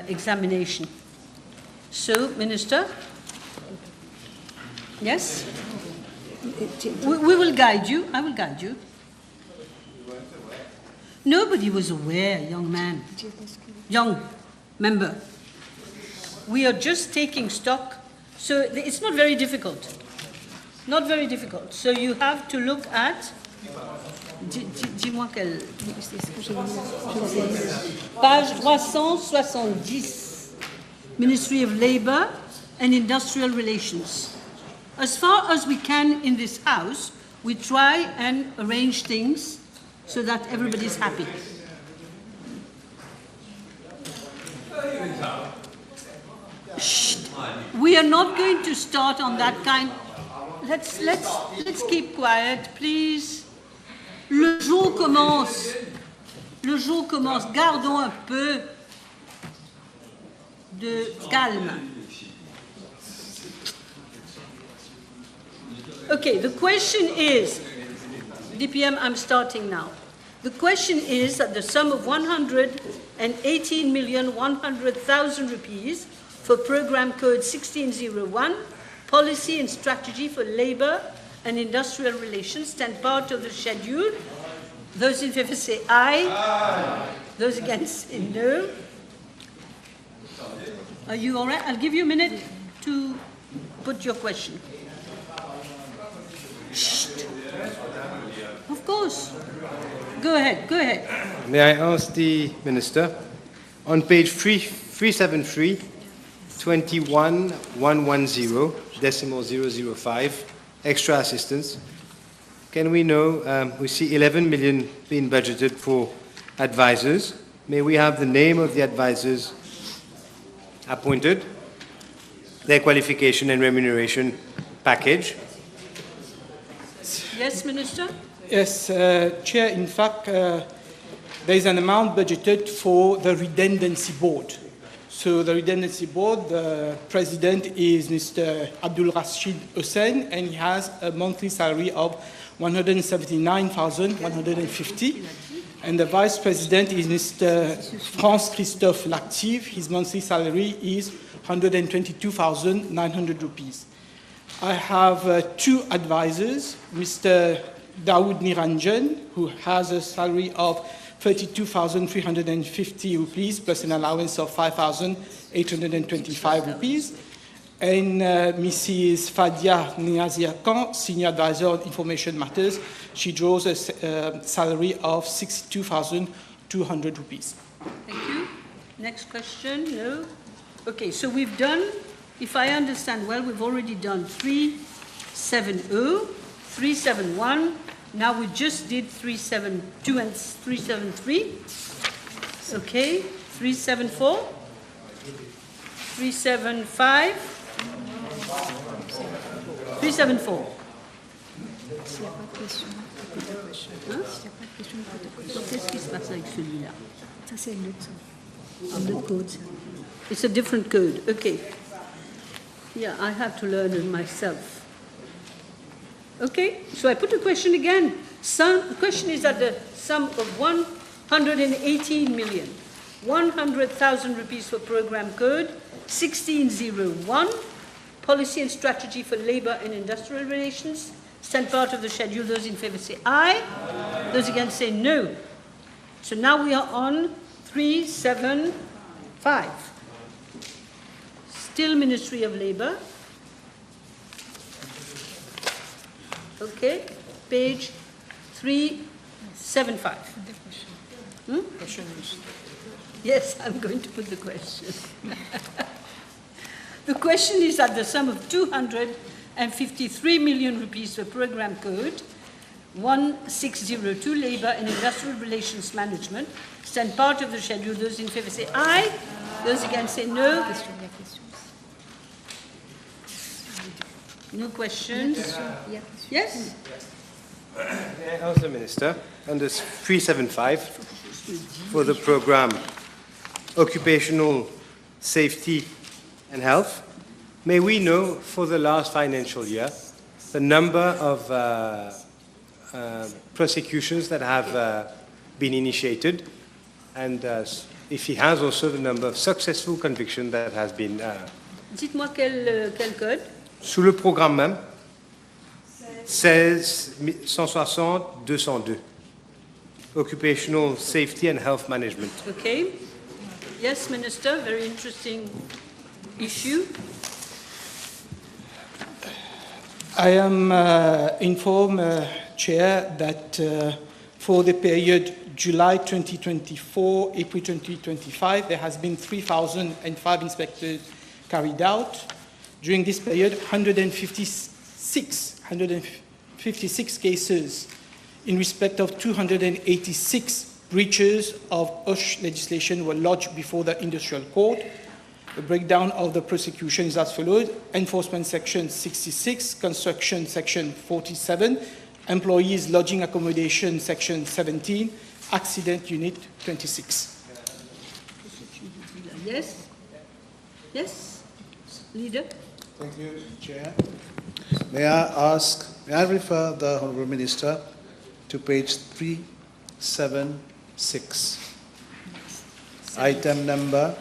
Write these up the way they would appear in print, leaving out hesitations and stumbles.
examination. So, Minister? Yes? We will guide you. I will guide you. Nobody was aware, young man. Young member. We are just taking stock. So it's not very difficult. Not very difficult. So you have to look at... Dis-moi quelle... Page 370. Ministry of Labour and Industrial Relations. As far as we can in this house, we try and arrange things so that everybody's happy. Shh. We are not going to start on that kind. Let's keep quiet, please. Le jour commence. Le jour commence. Gardons un peu de calme. Okay, the question is, DPM, I'm starting now. The question is that the sum of 118,100,000 rupees for Program Code 1601, Policy and Strategy for Labour and Industrial Relations, stand part of the schedule. Those in favour say aye. Aye. Those against say no. Are you all right? I'll give you a minute to put your question. Shh. Of course. Go ahead, go ahead. May I ask the Minister, on page 373, 21110, decimal 005, extra assistance, can we know, we see 11 million being budgeted for advisors. May we have the name of the advisors appointed, their qualification and remuneration package? Yes, Minister? Yes, Chair, in fact, there is an amount budgeted for the redundancy board. So the redundancy board, the president is Mr. Abdul Rashid Hussain, and he has a monthly salary of 179,150. And the vice president is Mr. France Christophe Lactive. His monthly salary is 122,900 rupees. I have two advisors, Mr. Dawood Niranjan, who has a salary of 32,350 rupees plus an allowance of 5,825 rupees, and Mrs. Fadia Niazia Khan, Senior Advisor on Information Matters. She draws a salary of 62,200 rupees. Thank you. Next question? No? Okay, so we've done, if I understand well, we've already done 370, 371. Now we just did 372 and 373. Okay, 374, 375, 374. Hein? Qu'est-ce qui se passe avec celui-là? Ça c'est le code. It's a different code. Okay. Yeah, I have to learn it myself. Okay, so I put the question again. The question is that the sum of 118,100,000 rupees for Program Code 1601, Policy and Strategy for Labour and Industrial Relations, stand part of the schedule. Those in favour say aye. Aye. Those against say no. So now we are on 375. Still Ministry of Labour. Okay, page 375. Hmm? Yes, I'm going to put the question. The question is that the sum of 253 million rupees for Program Code 1602, Labour and Industrial Relations Management, stand part of the schedule. Those in favour say aye. Those against say no. No questions? Yes? May I ask the Minister, under 375, for the program Occupational Safety and Health, may we know for the last financial year the number of prosecutions that have been initiated and if he has also the number of successful convictions that has been Dites-moi quel code. sous le programme même 16 160 202 Occupational Safety and Health Management. Okay. Yes, Minister, very interesting issue. I am informed, Chair, that for the period July 2024, April 2025, there has been 3,005 inspections carried out. During this period, 156 cases in respect of 286 breaches of OSH legislation were lodged before the industrial court. The breakdown of the prosecution is as follows: enforcement section 66, construction section 47, employees lodging accommodation section 17, accident unit 26. Yes? Yes? Leader? Thank you, Chair. May I refer the Honourable Minister to page 376, item number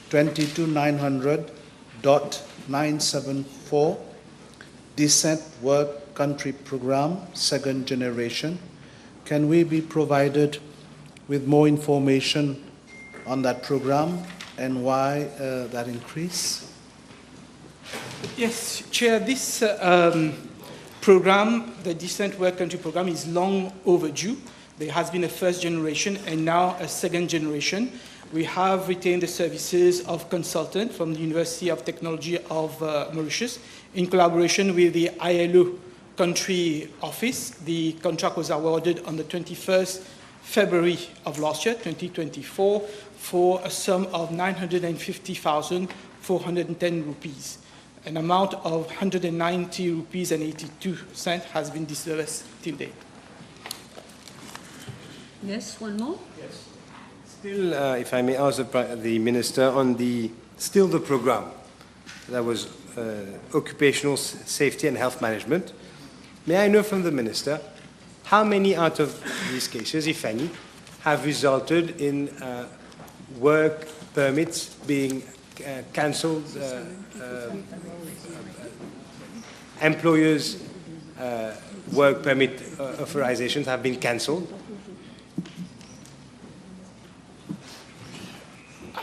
22900.974, Decent Work Country Programme, second generation. Can we be provided with more information on that programme and why that increase? Yes, Chair, this program, the Decent Work Country Program, is long overdue. There has been a first generation and now a second generation. We have retained the services of consultants from the University of Technology of Mauritius in collaboration with the ILO country office. The contract was awarded on the 21st February of last year, 2024, for a sum of 950,410 rupees. An amount of 190 rupees and 82 cents has been disbursed till date. Yes, one more? Yes. Still, if I may ask the Minister, on the program that was occupational safety and health management, may I know from the Minister how many out of these cases, if any, have resulted in work permits being cancelled, employers' work permit authorizations have been cancelled?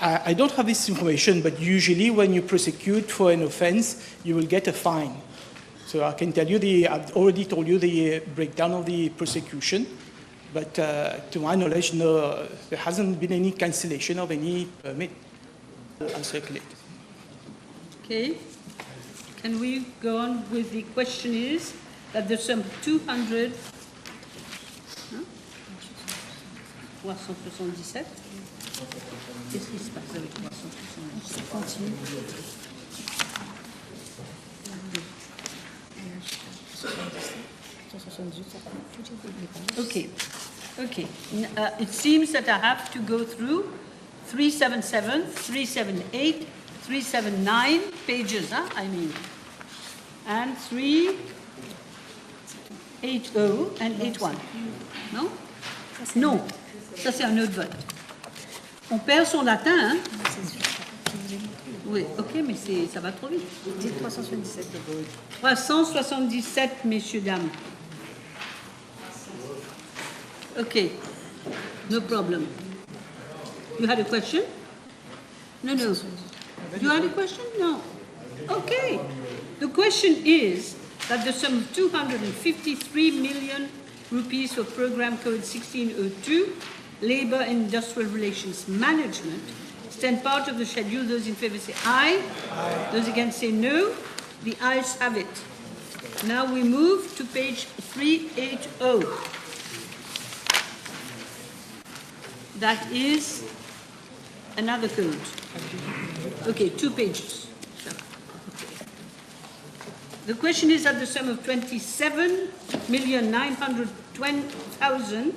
I don't have this information, but usually when you prosecute for an offense, you will get a fine. So I can tell you I've already told you the breakdown of the prosecution, but to my knowledge, no, there hasn't been any cancellation of any permit uncirculated. Okay. Can we go on with the question is that there's some 200... Hein? 377. Qu'est-ce qui se passe avec 377? Okay. Okay. It seems that I have to go through 377, 378, 379 pages, huh? I mean, and 380 and 81. Non? Non. Ça, c'est un autre vote. On perd son latin, hein? Oui, ok, mais ça va trop vite. Dites 377. 377, messieurs, dames. Okay, no problem. You had a question? No. You had a question? No. Okay. The question is that the sum of 253 million rupees for Program Code 1602, Labour and Industrial Relations Management, stand part of the schedule. Those in favour say aye. Aye. Those against say no. The ayes have it. Now we move to page 380. That is another code. Okay, 2 pages. The question is that the sum of 27,920,000,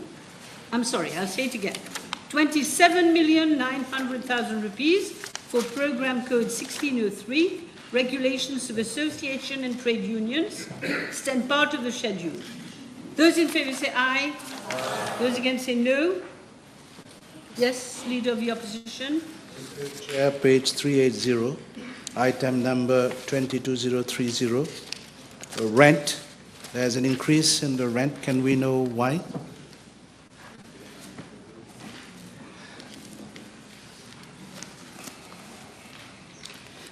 I'm sorry, I'll say it again. 27,900,000 rupees for Program Code 1603, Regulations of Association and Trade Unions, stand part of the schedule. Those in favour say aye. Aye. Those against say no. Yes, Leader of the Opposition. Chair, page 380, item number 22030, rent. There's an increase in the rent. Can we know why?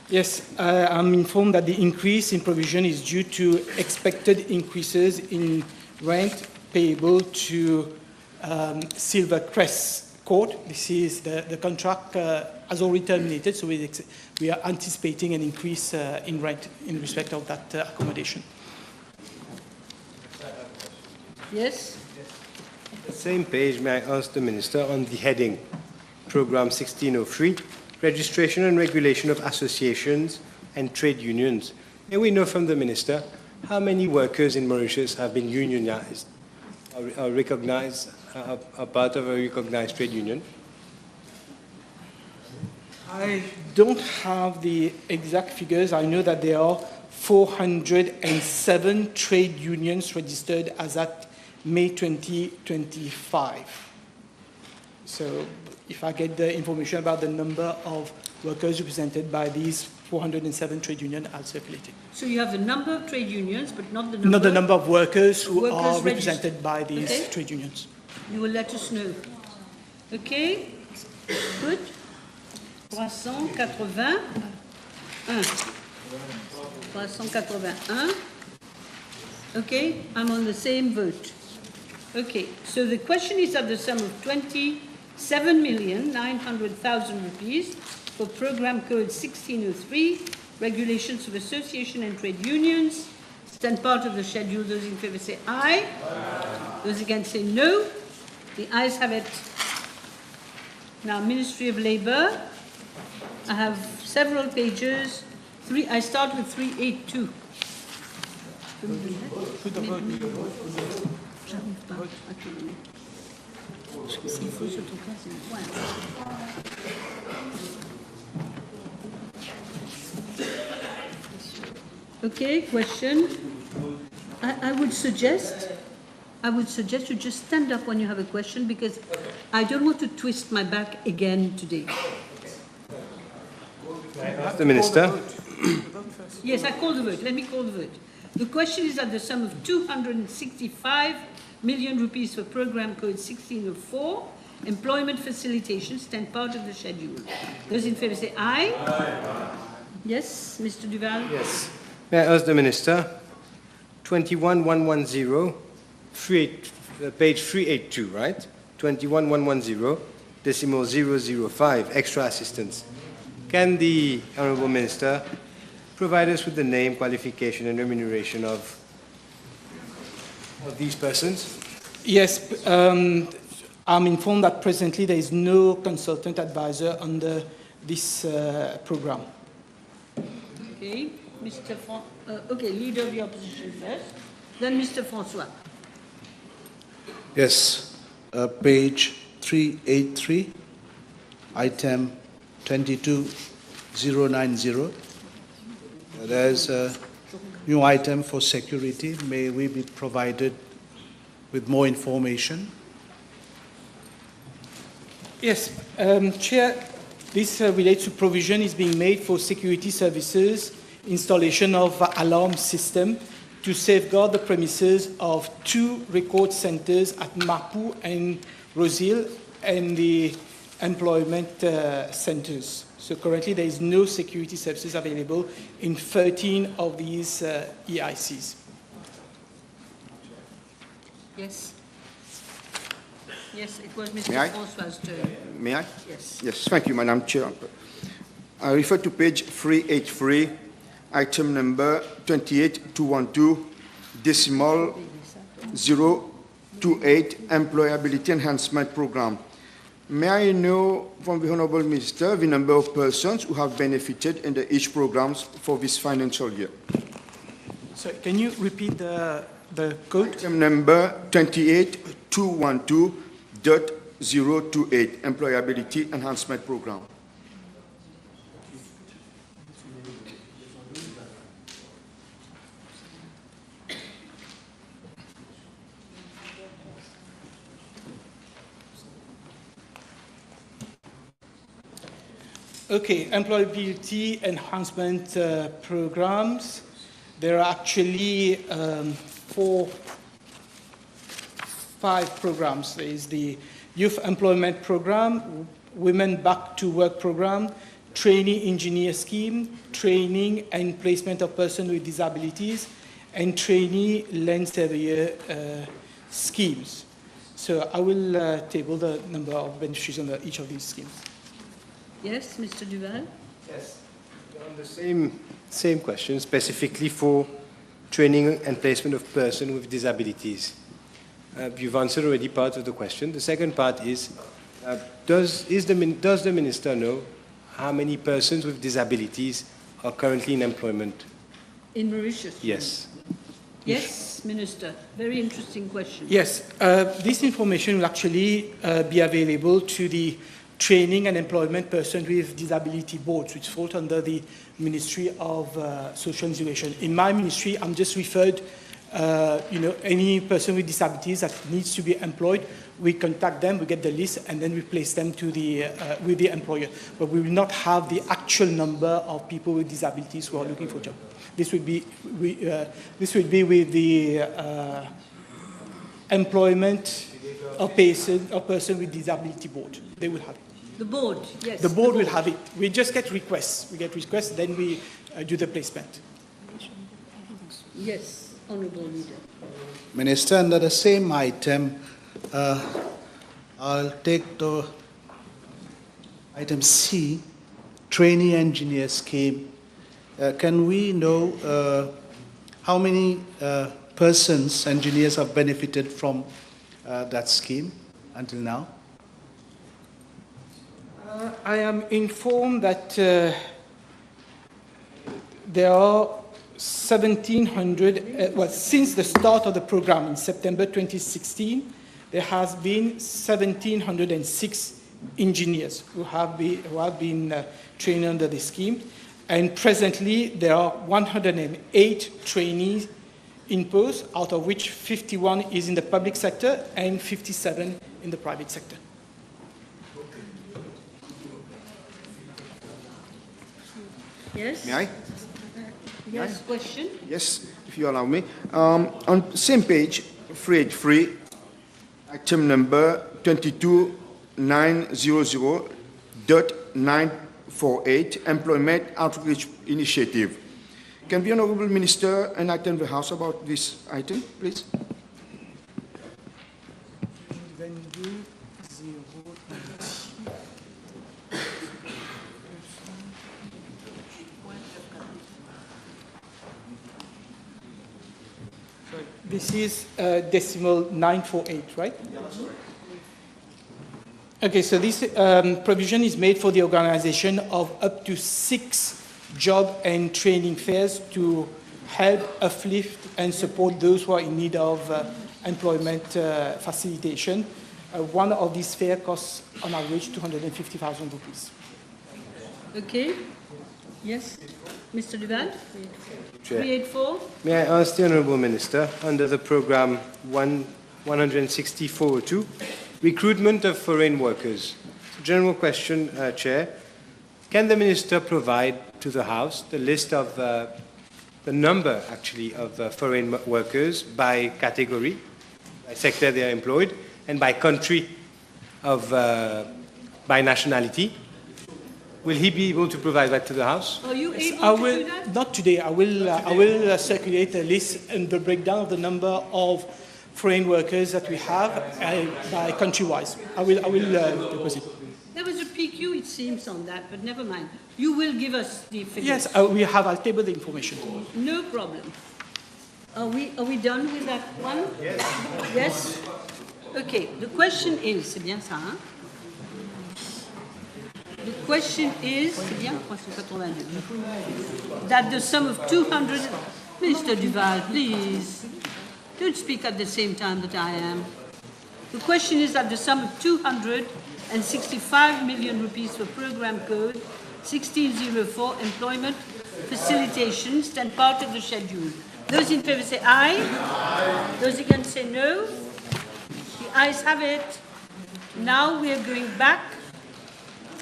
Yes, I'm informed that the increase in provision is due to expected increases in rent payable to Silver Crest Court. This is the contract has already terminated, so we are anticipating an increase in rent in respect of that accommodation. Yes? The same page, may I ask the Minister, on the heading, Program 1603, Registration and Regulation of Associations and Trade Unions. May we know from the Minister how many workers in Mauritius have been unionized, are recognized, are part of a recognized trade union? I don't have the exact figures. I know that there are 407 trade unions registered as at May 2025. So if I get the information about the number of workers represented by these 407 trade unions, I'll circulate it. So you have the number of trade unions, but not the number? Not the number of workers who Workers are registered. represented by these Okay. trade unions. You will let us know. Okay? Good. 381. 381. Okay, I'm on the same vote. Okay, so the question is at the sum of 27,900,000 rupees for Program Code 1603, Regulations of Association and Trade Unions. Stand part of the schedule. Those in favour say aye. Those against say no. The ayes have it. Now, Ministry of Labour. I have several pages. I start with 382. J'arrive pas. Attendez. S'il faut sur ton cas, c'est ouais. Okay, question. I would suggest you just stand up when you have a question because I don't want to twist my back again today. Ask the Minister. Yes, I call the vote. Let me call the vote. The question is at the sum of 265 million rupees for Program Code 1604, Employment Facilitation, stand part of the schedule. Those in favour say aye. Aye. Yes, Mr. Duval? Yes. May I ask the Minister, 21110, page 382, right? 21110, decimal 005, extra assistance. Can the Honourable Minister provide us with the name, qualification and remuneration of these persons? Yes, I'm informed that presently there is no consultant advisor under this program. Okay, okay, Leader of the Opposition first, then Mr. Francois. Yes, page 383, item 22090. There's a new item for security. May we be provided with more information? Yes, Chair, this relates to provision is being made for security services, installation of alarm system to safeguard the premises of 2 record centers at Mapu and Rosil and the employment centers. So currently there is no security services available in 13 of these EICs. Yes. Yes, it was May Mr. I? Francois' turn. May I? Yes. Yes, thank you, Madam Chair. I refer to page 383, item number 28212, decimal 028, Employability Enhancement Program. May I know from the Honourable Minister the number of persons who have benefited in each programs for this financial year? So can you repeat the code? Item number 28212.028, Employability Enhancement Program. Okay, employability enhancement programs. There are actually 5 programs. There is the Youth Employment Program, Women Back to Work Program, Trainee Engineer Scheme, Training and Placement of Persons with Disabilities, and Trainee Land Surveyor schemes. So I will table the number of beneficiaries under each of these schemes. Yes, Mr. Duval? Yes. On the same question, specifically for training and placement of persons with disabilities. You've answered already part of the question. The second part is, does the Minister know how many persons with disabilities are currently in employment? In Mauritius? Yes. Yes, Minister. Very interesting question. Yes, this information will actually be available to the Training and Employment Person with Disability Boards, which falls under the Ministry of Social Integration. In my ministry, I'm just referred, any person with disabilities that needs to be employed, we contact them, we get the list, and then we place them to with the employer. But we will not have the actual number of people with disabilities who are looking for a job. This would be with the Employment of Person with Disability Board. They will have it. The board, yes. The board will have it. We just get requests. We get requests, then we do the placement. Yes, Honourable Leader. Minister, under the same item, I'll take the item C, Trainee Engineer Scheme. Can we know how many persons, engineers, have benefited from that scheme until now? I am informed that there are 1,700, since the start of the program in September 2016, there has been 1,706 engineers who have been trained under the scheme. And presently, there are 108 trainees in post, out of which 51 is in the public sector and 57 in the private sector. Yes? May I? Yes, question? Yes, if you allow me. On same page, phrase 3, item number 22900.948, Employment Outreach Initiative. Can the Honourable Minister enlighten the House about this item, please? This is decimal 948, right? Yeah, that's right. Okay, so this provision is made for the organization of up to 6 job and training fairs to help uplift and support those who are in need of employment facilitation. One of these fairs costs on average 250,000 rupees. Okay. Yes, Mr. Duval? Chair. 384? May I ask the Honourable Minister, under the programme 16402, recruitment of foreign workers. General question, Chair. Can the Minister provide to the House the list of the number, actually, of foreign workers by category, by sector they are employed, and by country by nationality? Will he be able to provide that to the House? Are you able I to will, do that? not today. I will circulate a list and the breakdown of the number of foreign workers that we have by country-wise. I will deposit. There was a PQ, it seems, on that, but never mind. You will give us the figures. Yes, I'll table the information. No problem. Are we done with that one? Yes. Yes? Okay, the question is, c'est bien ça, hein? The question is, c'est bien 382, that the sum of 200, Mr. Duval, please, don't speak at the same time that I am. The question is that the sum of 265 million rupees for program code 1604 employment facilitation stand part of the schedule. Those in favour say aye. Aye. Those against say no. The ayes have it. Now we are going back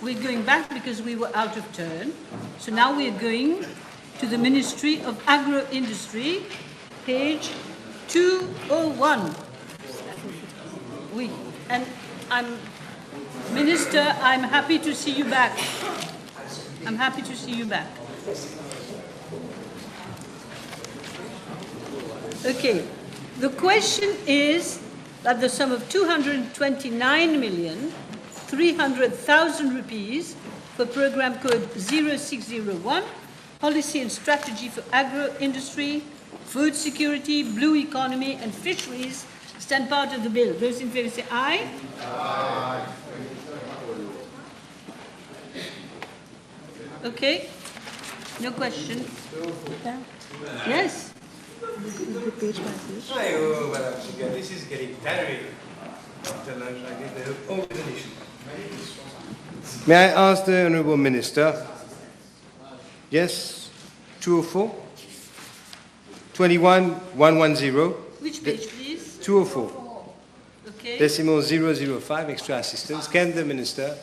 we're going back because we were out of turn. So now we're going to the Ministry of Agro-industry, page 201. And Minister, I'm happy to see you back. I'm happy to see you back. Okay, the question is that the sum of 229,300,000 rupees for program code 0601, policy and strategy for agro-industry, food security, blue economy and fisheries stand part of the bill. Those in favor say aye. Aye. Okay, no question. Yes. Page by page. Oh, Madam Speaker, this is getting tiring. May I ask the Honourable Minister? Yes, 204? 21110? Which page, please? 204. Okay. Decimal 005, extra assistance. Can the Minister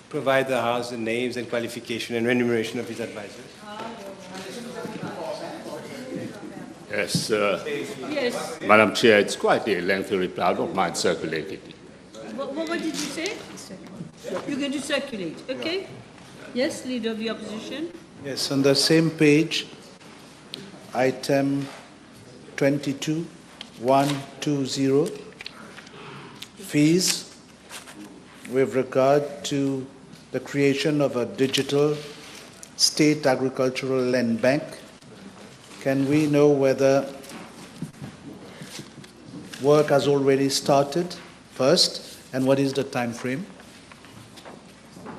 provide the House the names and qualification and remuneration of his advisors? Yes, Yes. Madam Chair, it's quite a lengthy reply. I don't mind circulating it. What did you say? You're going to circulate, okay? Yes, Leader of the Opposition. Yes, on the same page, item 22120, fees with regard to the creation of a digital state agricultural land bank. Can we know whether work has already started first, and what is the time frame?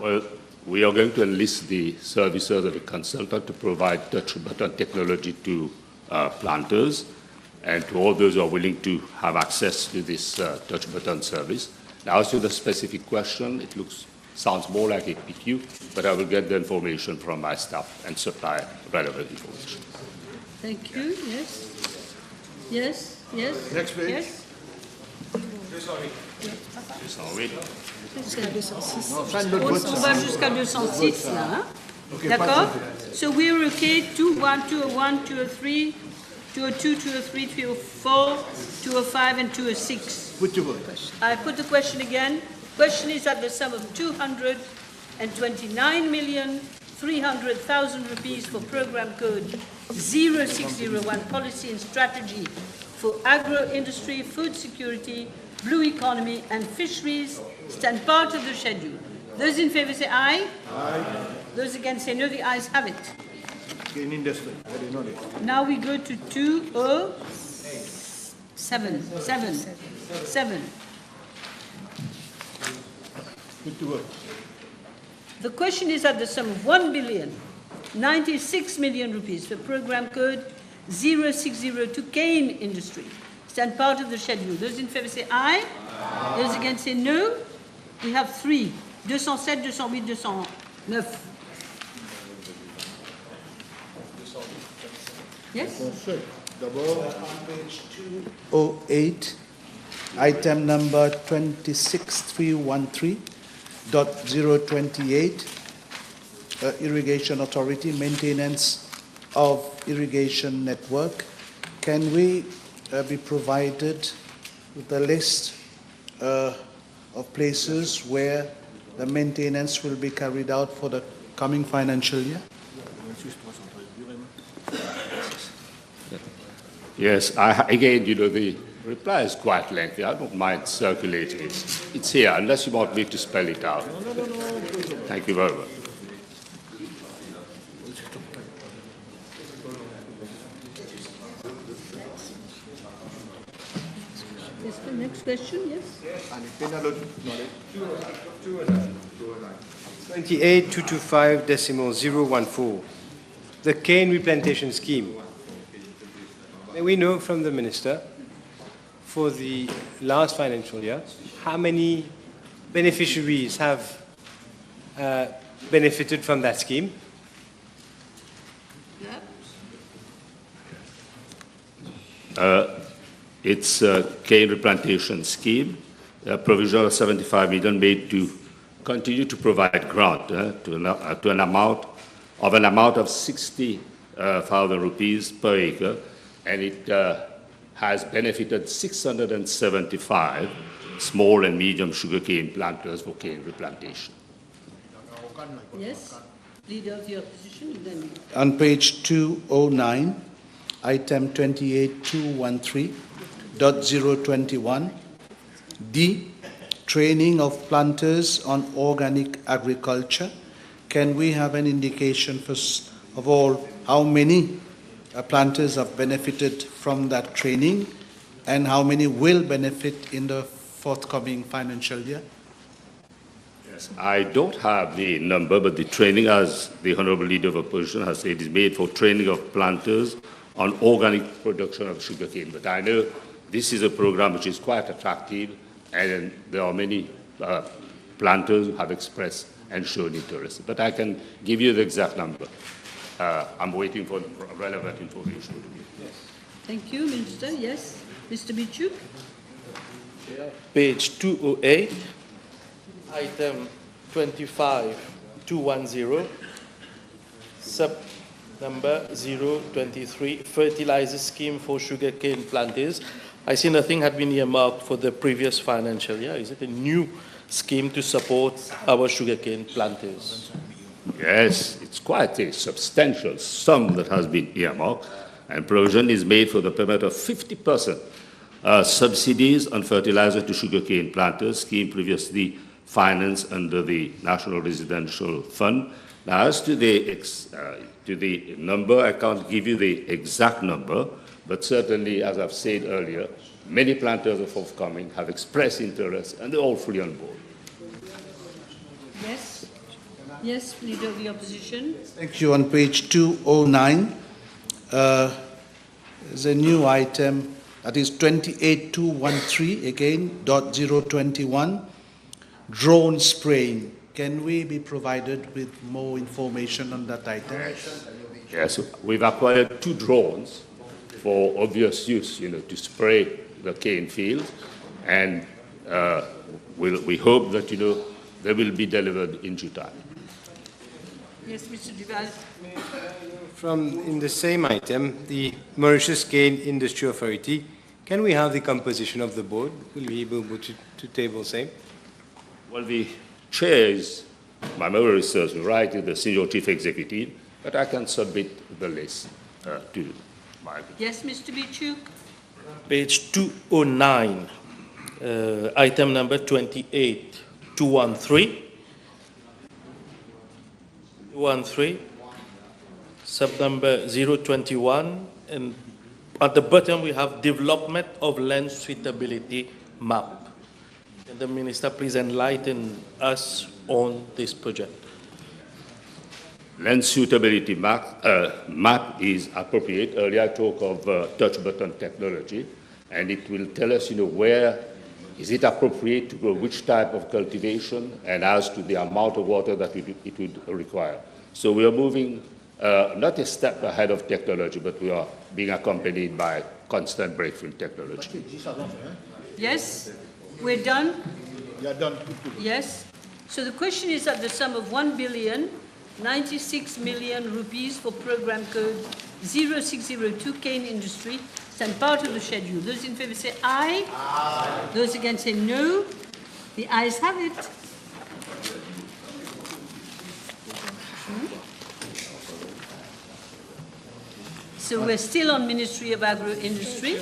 Well, we are going to enlist the services of a consultant to provide touch button technology to planters and to all those who are willing to have access to this touch button service. Now, as to the specific question, it sounds more like a PQ, but I will get the information from my staff and supply relevant information. Thank you, yes. Yes, yes. Next page. Yes. On va jusqu'à 206 là, hein? D'accord? So we're okay, 201, 201, 203, 202, 203, 204, 205 and 206. Put to vote. I put the question again. Question is that the sum of 229,300,000 rupees for program code 0601, policy and strategy for agro-industry, food security, blue economy and fisheries stand part of the schedule. Those in favor say aye. Aye. Those against say no. The ayes have it. In industry, I didn't know that. Now we go to 207. Put to vote. The question is that the sum of 1,096,000,000 rupees for program code 0602 cane industry stand part of the schedule. Those in favor say aye. Aye. Those against say no. We have three. 207, 208, 209. Yes? On page 208, item number 26313.028, Irrigation Authority, maintenance of irrigation network. Can we be provided with a list of places where the maintenance will be carried out for the coming financial year? Yes, again, the reply is quite lengthy. I don't mind circulating it. It's here, unless you want me to spell it out. Thank you very much. Yes, the next question, yes? 28225.014, the cane replantation scheme. May we know from the Minister, for the last financial year, how many beneficiaries have benefited from that scheme? It's a cane replantation scheme, a provision of 75 million made to continue to provide grant to an amount of 60,000 rupees per acre, and it has benefited 675 small and medium sugarcane planters for cane replantation. Yes, Leader of the Opposition, and then On page 209, item 28213.021, D, training of planters on organic agriculture. Can we have an indication, first of all, how many planters have benefited from that training and how many will benefit in the forthcoming financial year? Yes, I don't have the number, but the training, as the Honorable Leader of Opposition has said, is made for training of planters on organic production of sugarcane. But I know this is a program which is quite attractive, and there are many planters who have expressed and shown interest. But I can give you the exact number. I'm waiting for relevant information. thank you, Minister. Yes, Mr. Bichuk. Page 208, item 25210, sub number 023, fertilizer scheme for sugarcane planters. I see nothing had been earmarked for the previous financial year. Is it a new scheme to support our sugarcane planters? Yes, it's quite a substantial sum that has been earmarked, and provision is made for the payment of 50% subsidies on fertilizer to sugarcane planters, scheme previously financed under the National Residential Fund. Now, as to the number, I can't give you the exact number, but certainly, as I've said earlier, many planters are forthcoming, have expressed interest, and they're all fully on board. Yes, yes, Leader of the Opposition. Thank you. On page 209, there's a new item that is 28213 again, .021, drone spraying. Can we be provided with more information on that item? Yes, we've acquired 2 drones for obvious use, to spray the cane fields, and we hope that, they will be delivered in due time. Yes, Mr. Duval. In the same item, the Mauritius Cane Industry Authority, can we have the composition of the board? Will we be able to table same? Well, the chair is, my memory serves me right, is the senior chief executive, but I can submit the list to my... Yes, Mr. Bichuk. Page 209, item number 28213. 213, sub number 021, and at the bottom we have development of land suitability map. Can the Minister please enlighten us on this project? Land suitability map is appropriate. Earlier I talked of touch button technology, and it will tell us, where is it appropriate to grow which type of cultivation, and as to the amount of water that it would require. So we are moving not a step ahead of technology, but we are being accompanied by constant breakthrough in technology. Yes, we're done. You are done. Yes. So the question is at the sum of 1,096,000,000 rupees for program code 0602 cane industry. Stand part of the schedule. Those in favor say aye. Aye. Those against say no. The ayes have it. So we're still on Ministry of Agro-industry.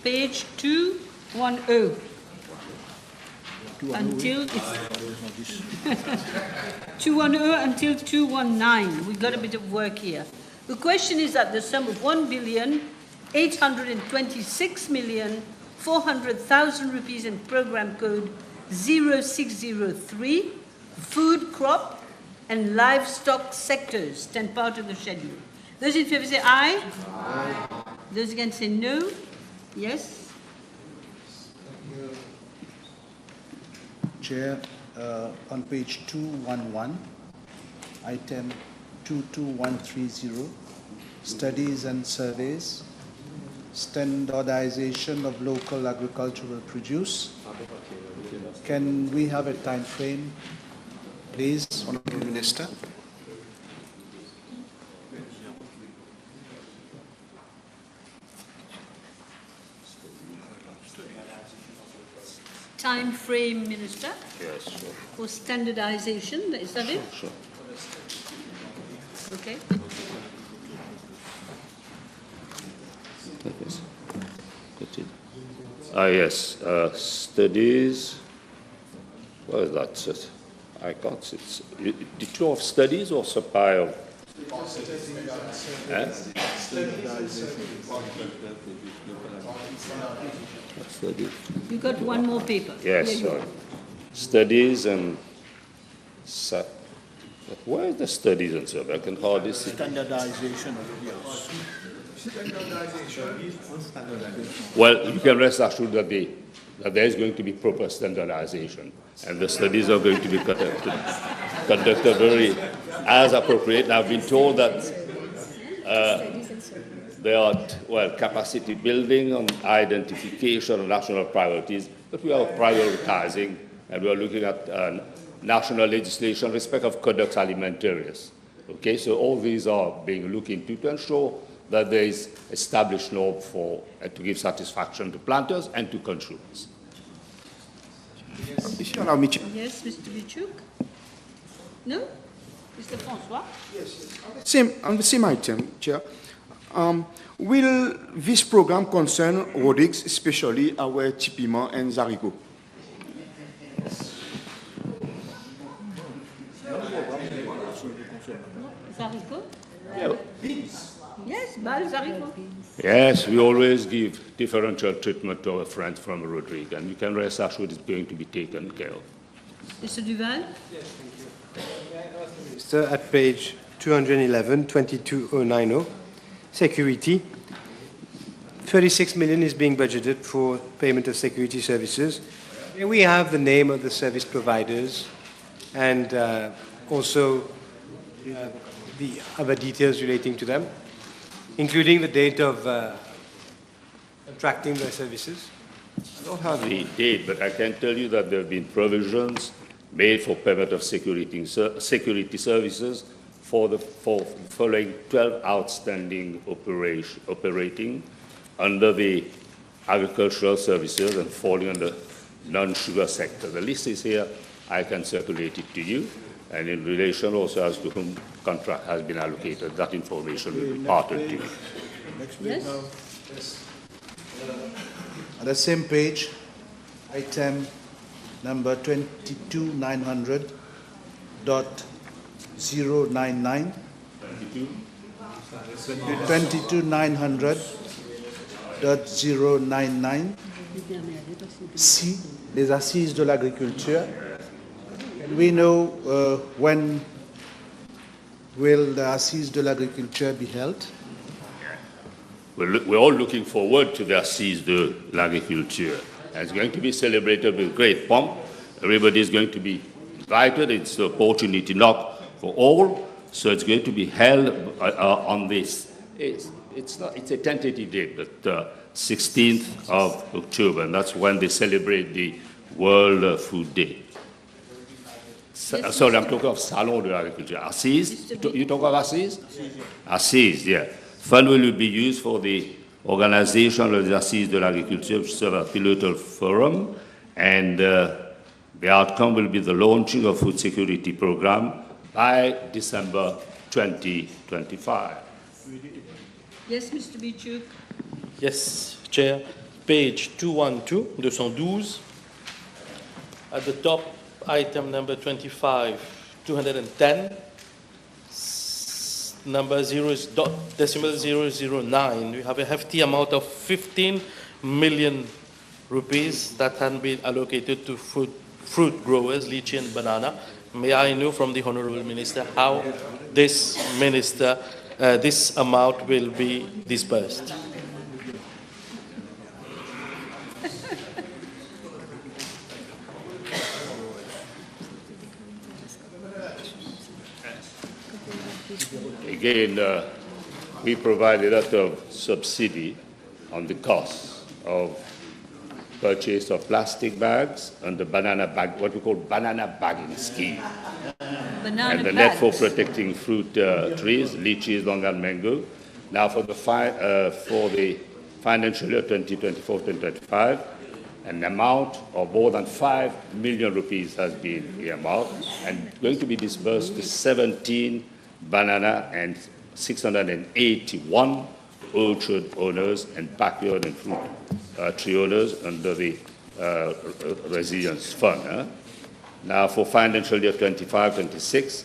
Page 210. Until it's 210 until 219. We've got a bit of work here. The question is that the sum of 1,826,400,000 rupees in program code 0603, food, crop, and livestock sectors, stand part of the schedule. Those in favor say aye. Aye. Those against say no. Yes. Chair, on page 211, item 22130, studies and surveys, standardization of local agricultural produce. Can we have a time frame, please, Honourable Minister? Time frame, Minister, Yes, sure. for standardization, is that it? Sure. Okay. Yes. That's it. Yes, studies. What is that? I can't see. The two of studies or supply of? Studies. You got one more paper. Yes, Here you sorry. are. Studies and. Where is the studies and survey? I can hardly see. Standardization of yes. Well, you can rest assured that there is going to be proper standardization, and the studies are going to be conducted very as appropriate. And I've been told that there are, well, capacity building on identification of national priorities, but we are prioritizing, and we are looking at national legislation in respect of Codex Alimentarius. Okay, so all these are being looked into to ensure that there is established norm for to give satisfaction to planters and to consumers. If you allow me, Chair. Yes, Mr. Bichuk? No? Mr. Francois? On the same item, Chair. Will this program concern RODIX, especially our Tipima and Zarigo? Zarigo? Yeah. Yes, Bal Zarigo. Yes, we always give differential treatment to our friends from Rodrigue, and you can rest assured it's going to be taken care of. Mr. Duval? Minister, at page 211, 22090, security. 36 million is being budgeted for payment of security services. Here we have the name of the service providers and also the other details relating to them, including the date of contracting the services. I don't have the date, but I can tell you that there have been provisions made for payment of security services for the following 12 outstanding operating under the agricultural services and falling under non-sugar sector. The list is here. I can circulate it to you. And in relation also as to whom contract has been allocated, that information will be parted to you. Yes? On the same page, item number 22900.099. 22900.099. C, les assises de l'agriculture. We know when will the Assises de l'Agriculture be held? We're all looking forward to the Assises de l'Agriculture. It's going to be celebrated with great pomp. Everybody is going to be invited. It's an opportunity not for all, so it's going to be held on this. It's a tentative date, but 16th of October, and that's when they celebrate the World Food Day. Sorry, I'm talking of Salon de l'Agriculture. Assises? You talk of Assises? Assises, yeah. Fund will be used for the organization of the Assises de l'Agriculture, which serve a pivotal forum, and the outcome will be the launching of food security program by December 2025. Yes, Mr. Bichuk? Yes, Chair. Page 212, 212. At the top, item number 25, 210, number 0.009. We have a hefty amount of 15 million rupees that had been allocated to fruit growers, lychee and banana. May I know from the Honourable Minister how this amount will be disbursed? Again, we provide a lot of subsidy on the cost of purchase of plastic bags and the banana bag, what we call banana bagging scheme. Banana And the net for bags. protecting fruit trees, lychees, longan, mango. Now for the financial year 2024-2025, an amount of more than 5 million rupees has been earmarked and going to be disbursed to 17 banana and 681 orchard owners and backyard and fruit tree owners under the Resilience Fund. Now for financial year 25-26,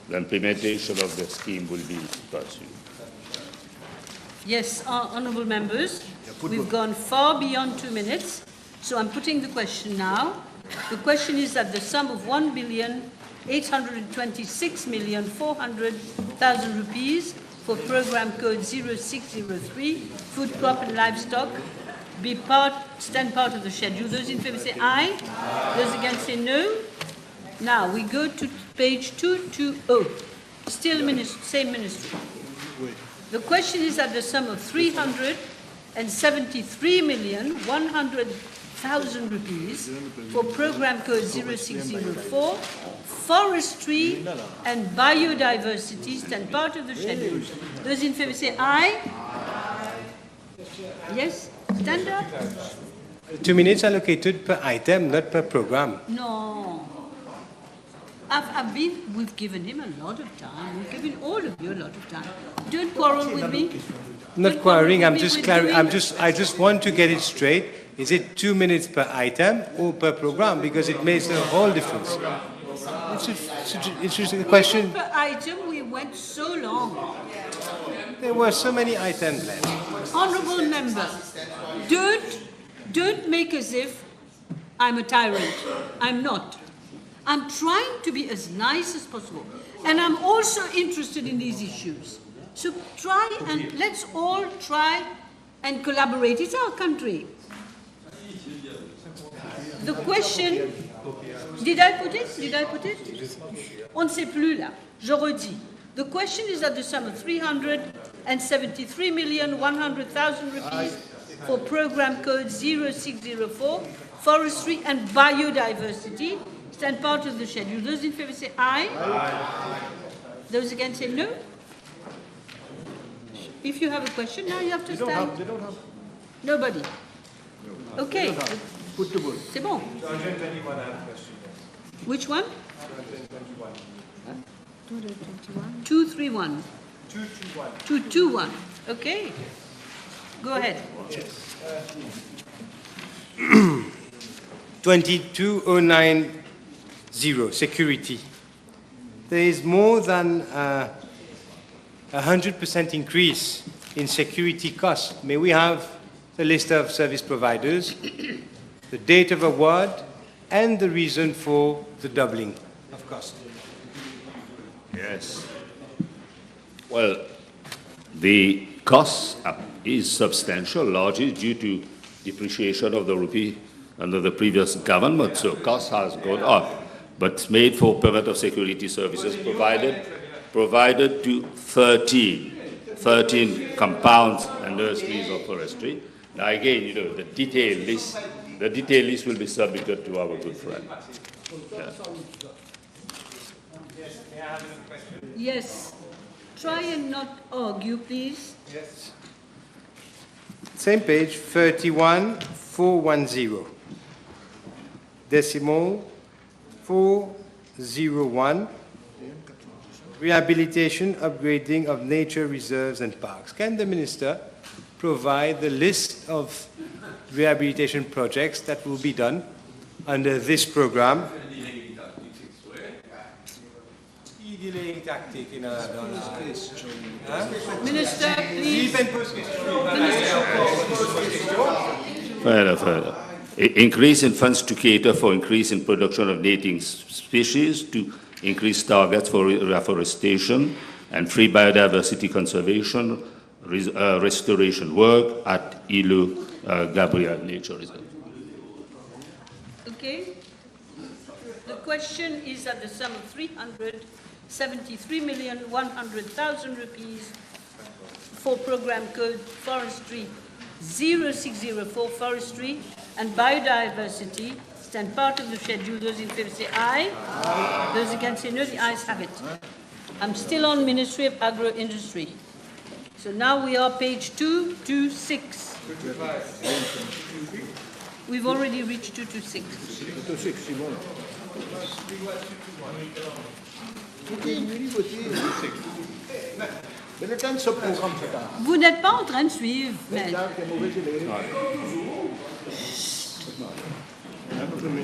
the implementation of the scheme will be pursued. Yes, honourable members, we've gone far beyond 2 minutes, so I'm putting the question now. The question is that the sum of 1,826,400,000 rupees for program code 0603, food, crop and livestock, stand part of the schedule. Those in favour say aye. Those against say no. Now we go to page 220, still same ministry. The question is that the sum of 373,100,000 rupees for program code 0604, Forestry and Biodiversity stand part of the schedule. Those in favour say aye. Yes, stand up. 2 minutes allocated per item, not per program. No. We've given him a lot of time. We've given all of you a lot of time. Don't quarrel with me. Not quarreling, I just want to get it straight. Is it 2 minutes per item or per program? Because it makes a whole difference. It's just a question. Per item, we went so long. There were so many items left. Honourable member, don't make as if I'm a tyrant. I'm not. I'm trying to be as nice as possible. And I'm also interested in these issues. So let's all try and collaborate. It's our country. The question, did I put it? On ne sait plus là. Je redis. The question is at the sum of 373,100,000 rupees for program code 0604, Forestry and Biodiversity, stand part of the schedule. Those in favour say aye. Aye. Those against say no. If you have a question, now you have to stand. They don't have. Nobody. Okay. Put the vote. C'est bon. 221, I have a question. Which one? 221. 231. 221. 221. Okay. Go ahead. 22090, security. There is more than 100% increase in security costs. May we have the list of service providers, the date of award, and the reason for the doubling of cost? Yes. Well, the cost is substantial, largely due to depreciation of the rupee under the previous government, so cost has gone up. But it's made for perimeter security services provided to 13 compounds and nurseries of forestry. Now again, the detailed list will be submitted to our good friend. Yeah. Yes. Try and not argue, please. Yes. Same page, 31410. Decimal 401. Rehabilitation, upgrading of nature reserves and parks. Can the Minister provide the list of rehabilitation projects that will be done under this program? Minister, please. Further. Increase in funds to cater for increase in production of native species, to increase targets for reforestation and free biodiversity conservation, restoration work at Ilu Gabriel Nature Reserve. Okay. The question is at the sum of 373,100,000 rupees for program code Forestry 0604 Forestry and biodiversity stand part of the schedule. Those in favour say aye. Those against say no. The ayes have it. I'm still on Ministry of Agro-industry. So now we are page 226. We've already reached 226. Vous n'êtes pas en train de suivre. Mais...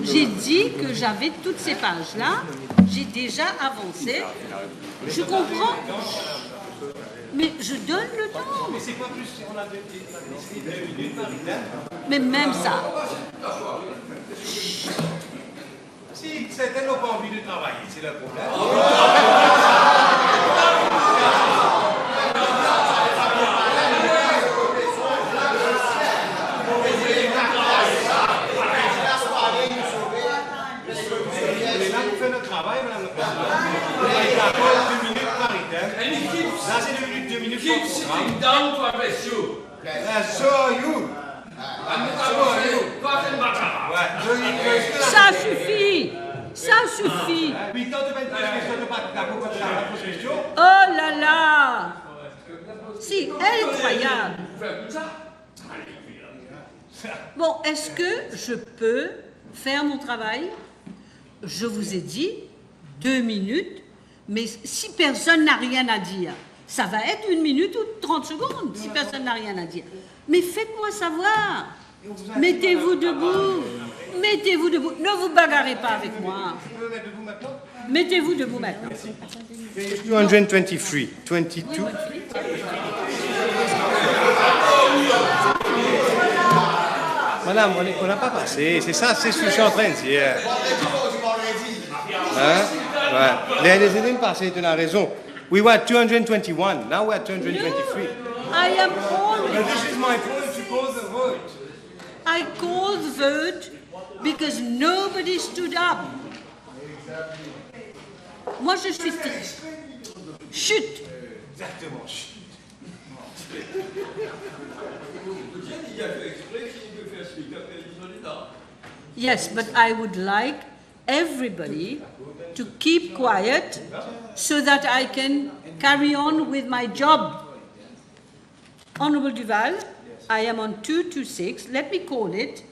J'ai dit que j'avais toutes ces pages-là. J'ai déjà avancé. Je comprends. Mais je donne le temps. Mais c'est pas plus si on a des minutes par item. Mais même ça. Si certains n'ont pas envie de travailler, c'est leur problème. Keep sitting down to address you. So are you. Ça suffit. Ça suffit. Oh là là. Si, incroyable. Bon, est-ce que je peux faire mon travail? Je vous ai dit 2 minutes, mais si personne n'a rien à dire, ça va être 1 minute ou 30 secondes, si personne n'a rien à dire. Mais faites-moi savoir. Mettez-vous debout. Mettez-vous debout. Ne vous bagarrez pas avec moi. Mettez-vous debout maintenant. 223, 22. Madame, on n'a pas passé. C'est ça, c'est ce que je suis en train de dire. Hein? Ouais. Les éléments passés, tu as raison. We were at 221. Now we're at 223. I am already. This is my point to call the vote. I called the vote because nobody stood up. Moi, je suis... Chut. Exactement. Chut. Yes, but I would like everybody to keep quiet so that I can carry on with my job. Honorable Duval, I am on 226. Let me call it.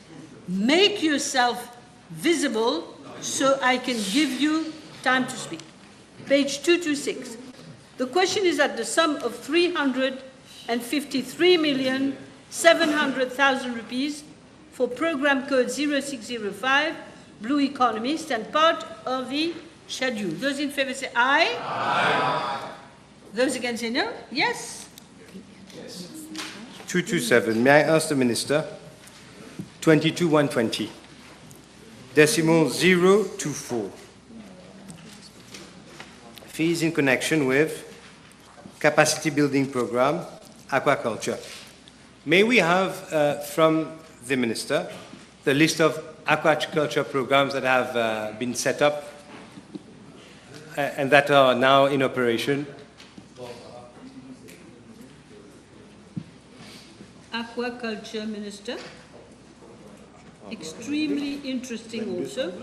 Make yourself visible so I can give you time to speak. Page 226. The question is that the sum of 353,700,000 rupees for program code 0605, Blue Economy, stand part of the schedule. Those in favor say aye. Aye. Those against say no. Yes. 227. May I ask the Minister? 22,120. Decimal 024. Fees in connection with capacity building program, aquaculture. May we have from the Minister the list of aquaculture programs that have been set up and that are now in operation? Aquaculture Minister. Extremely interesting also.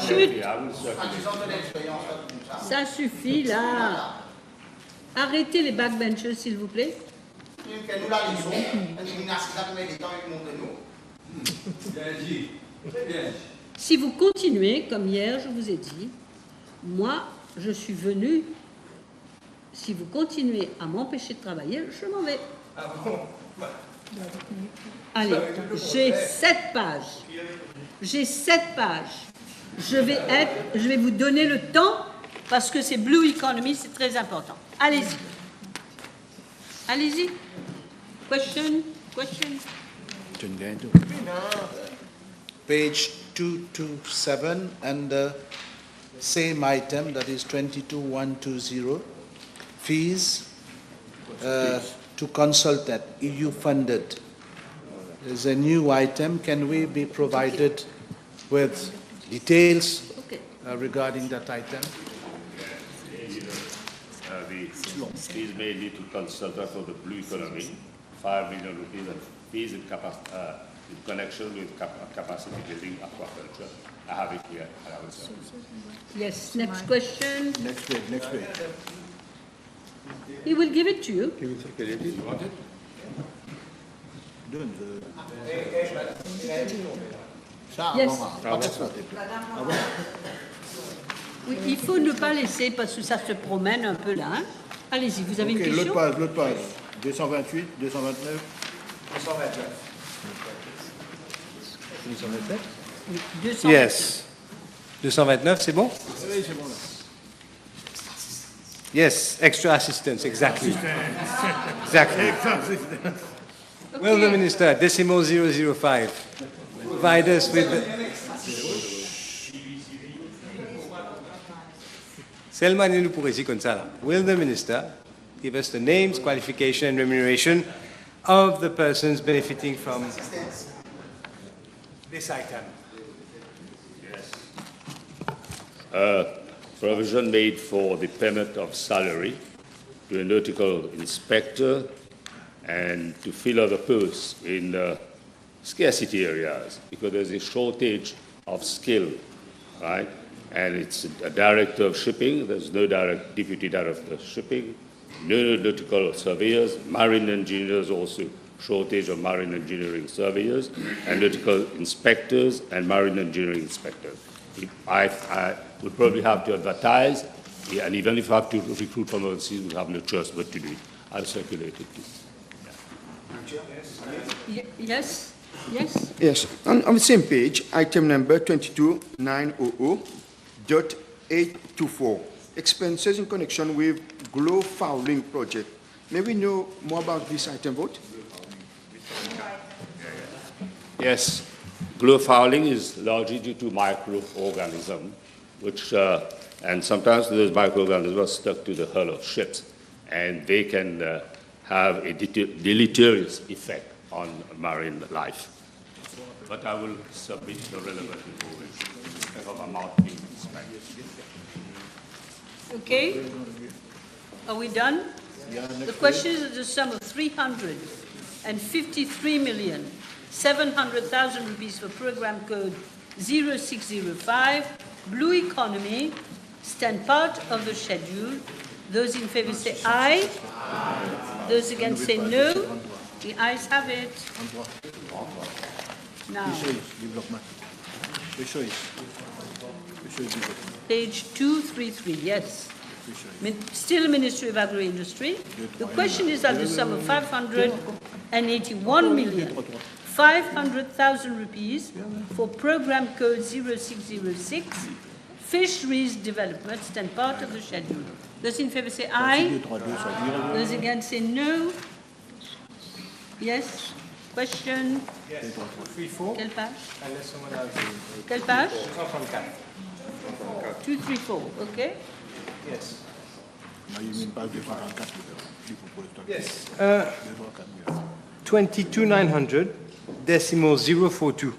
Chut. Ça suffit là. Arrêtez les backbenchers, s'il vous plaît. Si vous continuez, comme hier, je vous ai dit, moi, je suis venu, si vous continuez à m'empêcher de travailler, je m'en vais. Allez, j'ai 7 pages. J'ai 7 pages. Je vais vous donner le temps, parce que c'est Blue Economy, c'est très important. Allez-y. Allez-y. Question. Page 227 and the same item, that is 22120, fees to consult that, EU-funded. There's a new item. Can we be provided with details regarding that item? Fees mainly to consultant for the blue economy, 5 million rupees, and fees in connection with capacity building aquaculture. I have it here. Yes, next question. Next page. He will give it to you. Qui veut circuler? You want it? Donne. Yes. Oui, il faut ne pas laisser parce que ça se promène un peu là. Hein. Allez-y, vous avez une question? L'autre page. 228, 229. 229. Oui, 229. Yes. 229, c'est bon? Oui, c'est bon là. Yes, extra assistance, exactly. Exactly. Well, the Minister, decimal 005. Provide us with the... Selma nous pour ici comme ça. Will the Minister give us the names, qualification and remuneration of the persons benefiting from this item? Provision made for the payment of salary to a nautical inspector and to fill other posts in scarcity areas because there's a shortage of skill, right? And it's a director of shipping, there's no deputy director of shipping, no nautical surveyors, marine engineers also, shortage of marine engineering surveyors, and nautical inspectors and marine engineering inspectors. I would probably have to advertise, and even if I have to recruit from overseas, we have no choice but to do it. I'll circulate it. Yes, yes. Yes, on the same page, item number 22900.824, expenses in connection with glow fouling project. May we know more about this item vote? Yes, glow fouling is largely due to microorganisms, which, and sometimes those microorganisms are stuck to the hull of ships, and they can have a deleterious effect on marine life. But I will submit the relevant information of amount being spent. Okay. Are we done? The question is the sum of 353,700,000 rupees for program code 0605, Blue Economy, stand part of the schedule. Those in favor say aye. Those against say no. The ayes have it. Now, page 233, yes. Still Ministry of Agro-industry. The question is at the sum of 581,500,000 rupees for program code 0606, Fisheries development, stand part of the schedule. Those in favor say aye. Those against say no. Yes. Question. Yes. 3-4. Quelle page? Unless someone else. Quelle page? 134. 234, okay? Yes. Yes. 22,900, decimal 042.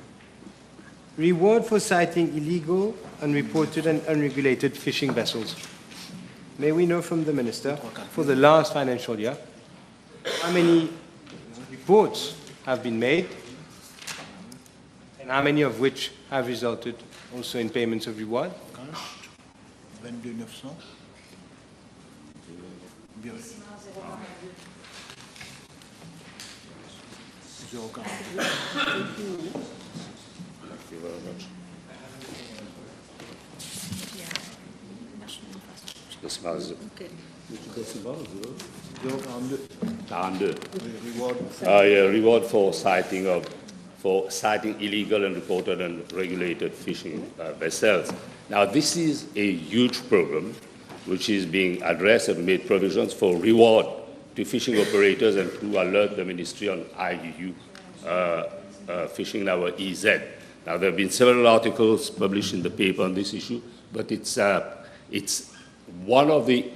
Reward for citing illegal, unreported and unregulated fishing vessels. May we know from the Minister, for the last financial year, how many reports have been made, and how many of which have resulted also in payments of reward? 22,900. Thank you very much. Okay. 42. Reward for citing illegal and reported and regulated fishing vessels. Now, this is a huge problem which is being addressed and made provisions for reward to fishing operators and to alert the Ministry on IUU fishing in our EZ. Now, there have been several articles published in the paper on this issue, but it's one of the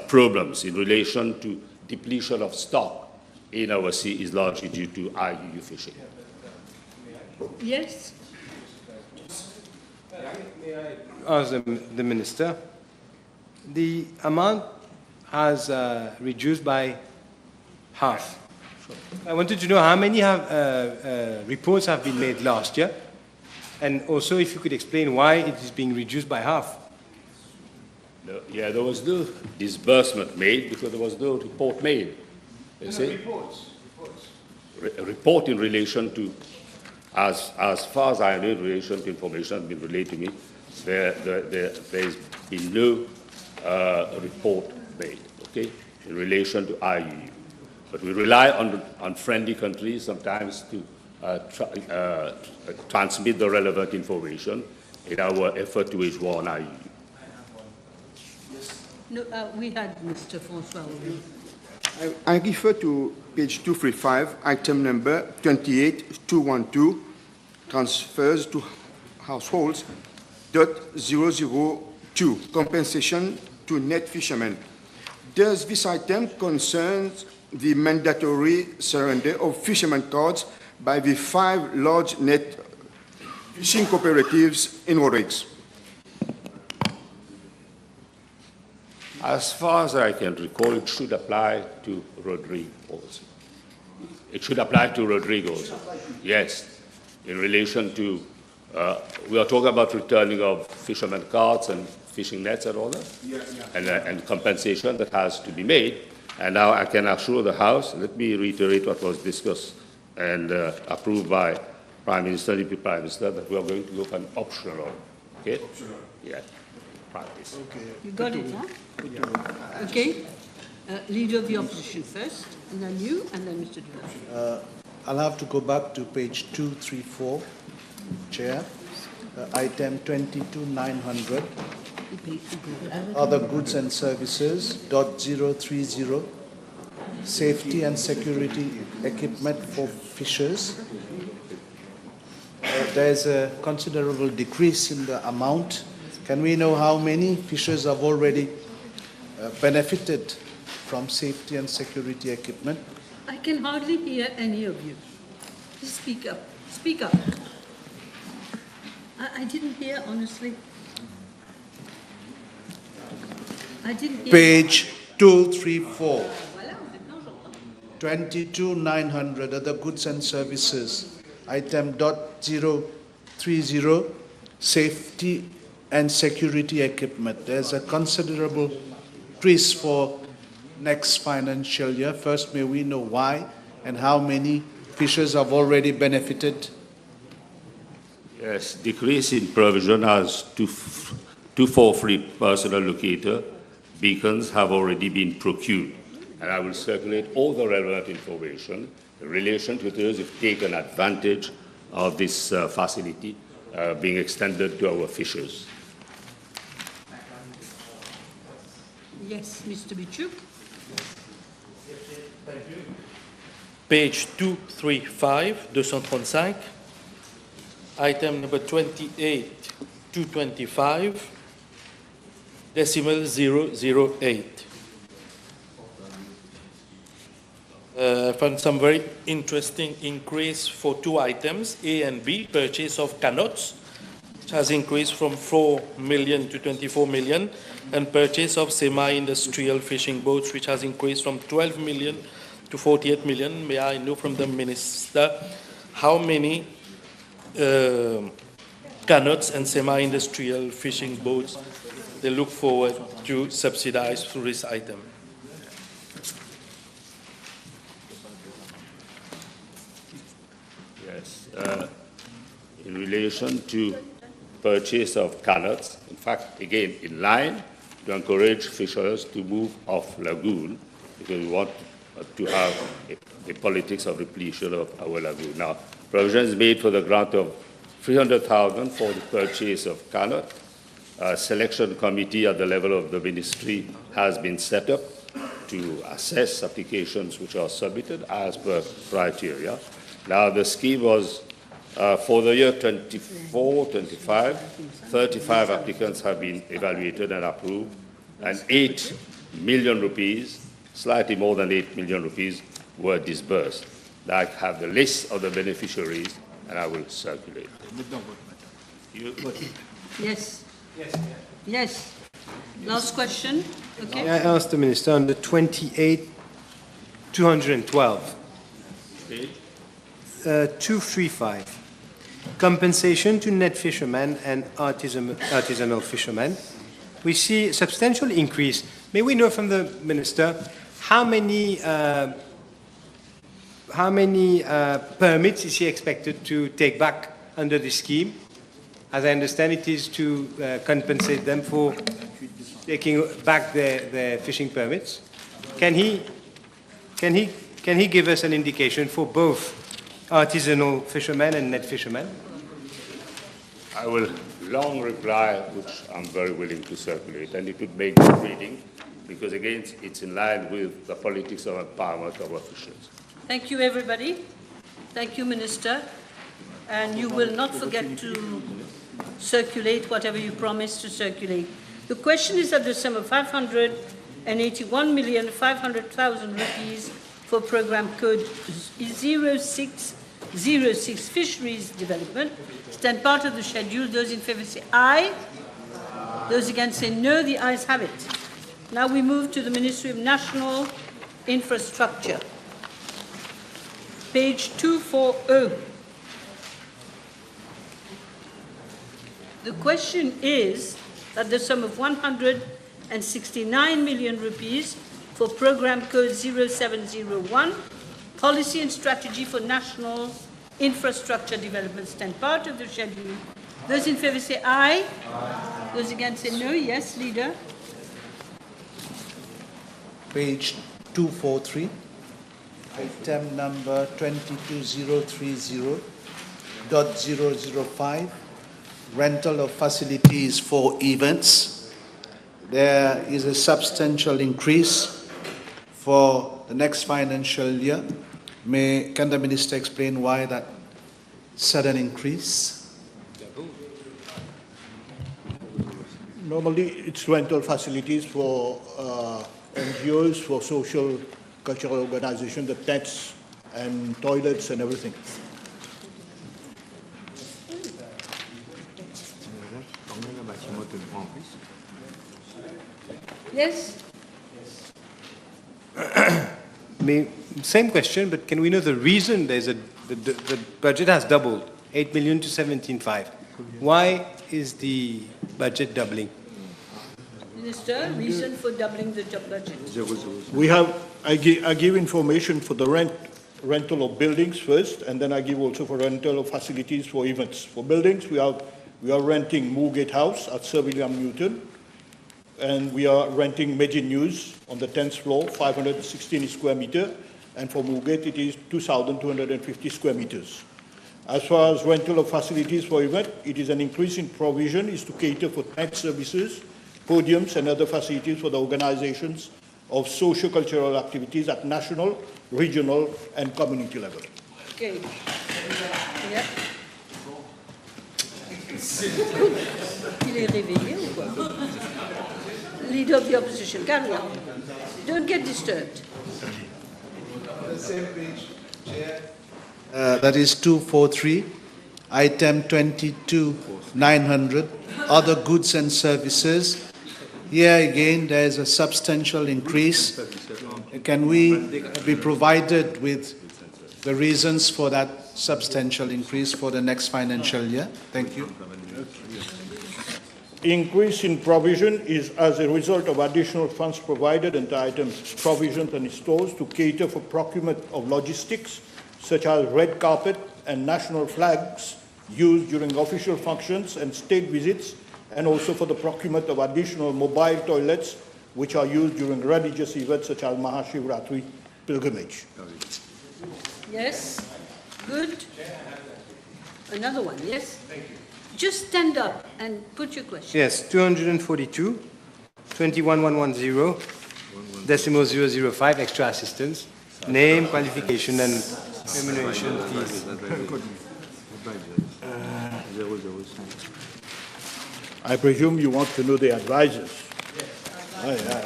problems in relation to depletion of stock in our sea is largely due to IUU fishing. Yes? May I ask the Minister, the amount has reduced by half. I wanted to know how many reports have been made last year, and also if you could explain why it is being reduced by half. Yeah, there was no disbursement made because there was no report made. You see? A report in relation to, as far as I know, in relation to information has been relayed to me, there's been no report made, okay, in relation to IUU. But we rely on friendly countries sometimes to transmit the relevant information in our effort to wage war on IUU. No, we had Mr. Francois. I refer to page 235, item number 28212, transfers to households, .002, compensation to net fishermen. Does this item concern the mandatory surrender of fishermen cards by the 5 large net fishing cooperatives in Rodrigues? As far as I can recall, it should apply to Rodrigo also. It should apply to Rodrigo also. Yes, in relation to, we are talking about returning of fishermen carts and fishing nets and all that, and compensation that has to be made. And now I can assure the House, let me reiterate what was discussed and approved by Prime Minister, Deputy Prime Minister, that we are going to look at optional, okay? Optional. Yeah, practice. Okay. You got it, huh? Okay. Leader of the opposition first, and then you, and then Mr. Duval. I'll have to go back to page 234, Chair. Item 22900, other goods and services, .030, safety and security equipment for fishers. There's a considerable decrease in the amount. Can we know how many fishers have already benefited from safety and security equipment? I can hardly hear any of you. Just speak up. Speak up. I didn't hear, honestly. I didn't hear. Page 234. 22900, other goods and services. Item .030, safety and security equipment. There's a considerable increase for next financial year. First, may we know why and how many fishers have already benefited? Yes, decrease in provision as 243 personal locator beacons have already been procured. And I will circulate all the relevant information in relation to those who have taken advantage of this facility being extended to our fishers. Yes, Mr. Bichuk. Thank you. Page 235, 235. Item number 28225, decimal 008. I found some very interesting increase for 2 items, A and B, purchase of canots, which has increased from 4 million to 24 million, and purchase of semi-industrial fishing boats, which has increased from 12 million to 48 million. May I know from the Minister how many canots and semi-industrial fishing boats they look forward to subsidize through this item? Yes, in relation to purchase of canots, in fact, again, in line to encourage fishers to move off lagoon, because we want to have a politics of repletion of our lagoon. Now, provision is made for the grant of 300,000 for the purchase of canot. A selection committee at the level of the ministry has been set up to assess applications which are submitted as per criteria. Now, the scheme was for the year 24-25, 35 applicants have been evaluated and approved, and 8 million rupees, slightly more than 8 million rupees, were disbursed. I have the list of the beneficiaries, and I will circulate. Yes. Yes. Last question. Okay. I asked the Minister on the 28,212. 235. Compensation to net fishermen and artisanal fishermen. We see a substantial increase. May we know from the Minister how many permits is he expected to take back under this scheme? As I understand, it is to compensate them for taking back their fishing permits. Can he give us an indication for both artisanal fishermen and net fishermen? I will long reply, which I'm very willing to circulate, and it would make good reading, because again, it's in line with the politics of empowerment of officials. Thank you, everybody. Thank you, Minister. And you will not forget to circulate whatever you promised to circulate. The question is at the sum of 581,500,000 rupees for program code 0606 Fisheries Development. Stand part of the schedule. Those in favor say aye. Those against say no. The ayes have it. Now we move to the Ministry of National Infrastructure. Page 240. The question is that the sum of 169 million rupees for program code 0701, Policy and Strategy for National Infrastructure Development, stand part of the schedule. Those in favor say aye. Aye. Those against say no. Yes, Leader. Page 243, item number 22030.005, rental of facilities for events. There is a substantial increase for the next financial year. Can the Minister explain why that sudden increase? Normally, it's rental facilities for NGOs, for social cultural organizations, the tents and toilets and everything. Yes? Same question, but can we know the reason the budget has doubled, 8 million to 17.5? Why is the budget doubling? Minister, reason for doubling the budget? I give information for the rental of buildings first, and then I give also for rental of facilities for events. For buildings, we are renting Moorgate House at Sir William Newton, and we are renting Meiji News on the 10th floor, 516 square meter, and for Moorgate it is 2,250 square meters. As far as rental of facilities for event, it is an increase in provision is to cater for tent services, podiums and other facilities for the organizations of socio-cultural activities at national, regional and community level. Okay. Yeah. Il est réveillé ou quoi? Leader of the opposition, carry on. Don't get disturbed. The same page, Chair. That is 243, item 22,900, other goods and services. Here again, there is a substantial increase. Can we be provided with the reasons for that substantial increase for the next financial year? Thank you. Increase in provision is as a result of additional funds provided into items provisions and stores to cater for procurement of logistics, such as red carpet and national flags used during official functions and state visits, and also for the procurement of additional mobile toilets, which are used during religious events such as Mahashivratri pilgrimage. Yes? Good. Another one, yes? Thank you. Just stand up and put your question. Yes, 242, 21110, decimal 005, extra assistance, name, qualification, and remuneration fees. I presume you want to know the advisors.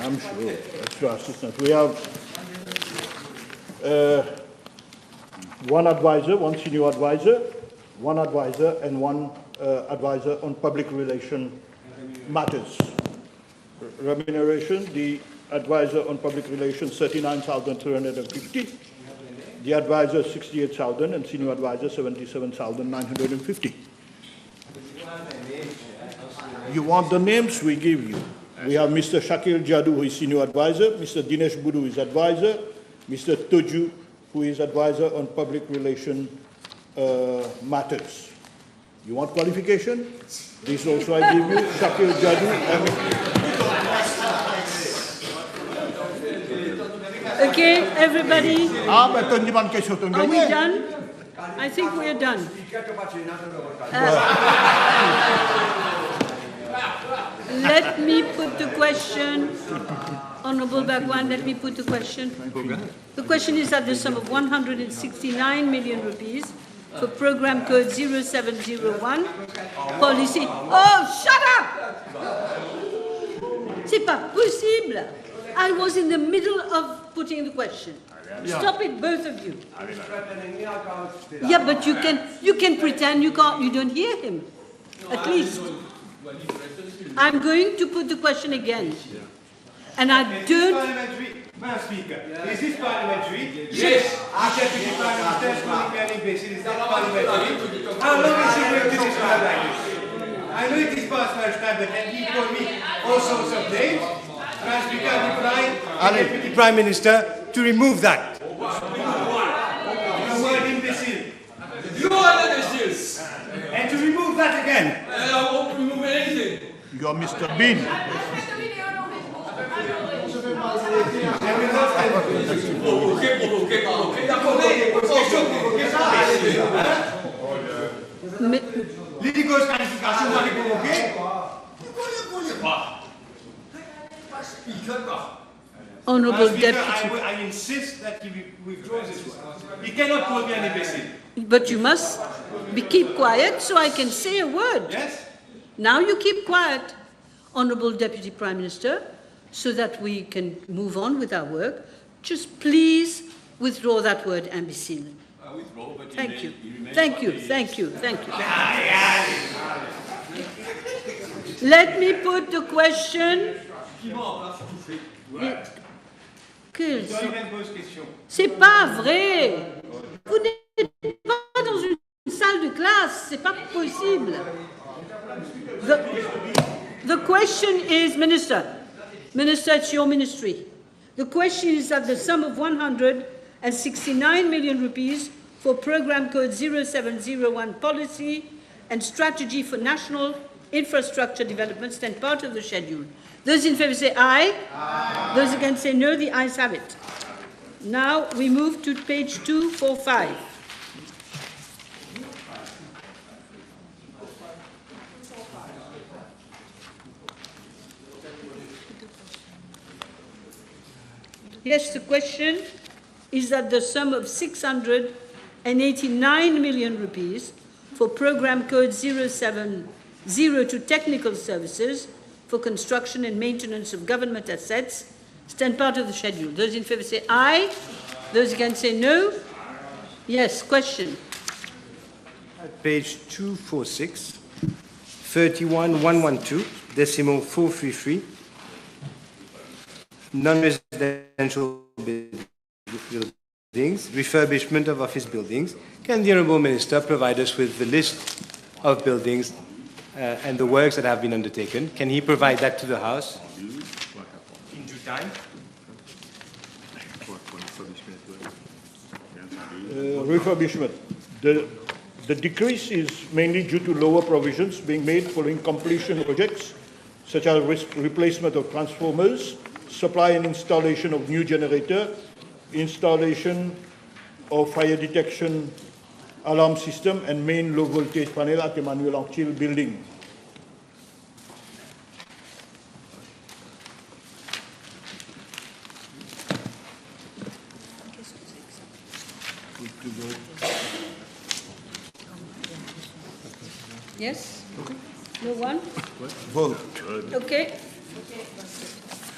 I'm sure. Extra assistance. We have one advisor, one senior advisor, one advisor, and one advisor on public relation matters. Remuneration, the advisor on public relations, 39,350. The advisor, 68,000, and senior advisor, 77,950. You want the names? We give you. We have Mr. Shakil Jadoo, who is senior advisor, Mr. Dinesh Budu, who is advisor, Mr. Toju, who is advisor on public relation matters. You want qualification? This also I give you, Shakil Jadoo. Okay, everybody. Are we we done? I think we are done. Let me put the question. Honorable Bhagwan, let me put the question. The question is at the sum of 169 million rupees for program code 0701, policy. Oh, shut up! C'est pas possible. I was in the middle of putting the question. Stop it, both of you. Yeah, but you can pretend you don't hear him. At least. I'm going to put the question again. And I don't... Madam Speaker, is this parliamentary? Yes. Deputy Prime Minister's planning basis, is that parliamentary? How long is he going to describe like this? I know it is past my time, but then he told me all sorts of names. Madam Speaker, I reply... Prime Minister, to remove that. The word imbecile. You are the imbeciles. And to remove that again. I won't remove anything. You are Mr. Bean. Honorable Deputy. I insist that he withdraws his word. He cannot call me an imbecile. But you must keep quiet so I can say a word. Yes? Now you keep quiet, Honorable Deputy Prime Minister, so that we can move on with our work. Just please withdraw that word imbecile. Thank you. Thank you. Thank you. Thank you. Let me put the question. C'est pas vrai. Vous n'êtes pas dans une salle de classe. C'est pas possible. The question is, Minister, it's your ministry. The question is that the sum of 169 million rupees for program code 0701 policy and strategy for national infrastructure development stand part of the schedule. Those in favour say aye. Aye. Those against say no. The ayes have it. Now we move to page 245. Yes, the question is that the sum of 689 million rupees for program code 070 technical services for construction and maintenance of government assets stand part of the schedule. Those in favour say aye. Those against say no. Yes, question. At page 246, 31112, decimal 433, non-residential buildings, refurbishment of office buildings. Can the Honourable Minister provide us with the list of buildings and the works that have been undertaken? Can he provide that to the House in due time? Refurbishment. The decrease is mainly due to lower provisions being made following completion of projects, such as replacement of transformers, supply and installation of new generator, installation of fire detection alarm system, and main low voltage panel at Emmanuel Anquetil building. Yes? Okay. No one? Vote. Okay.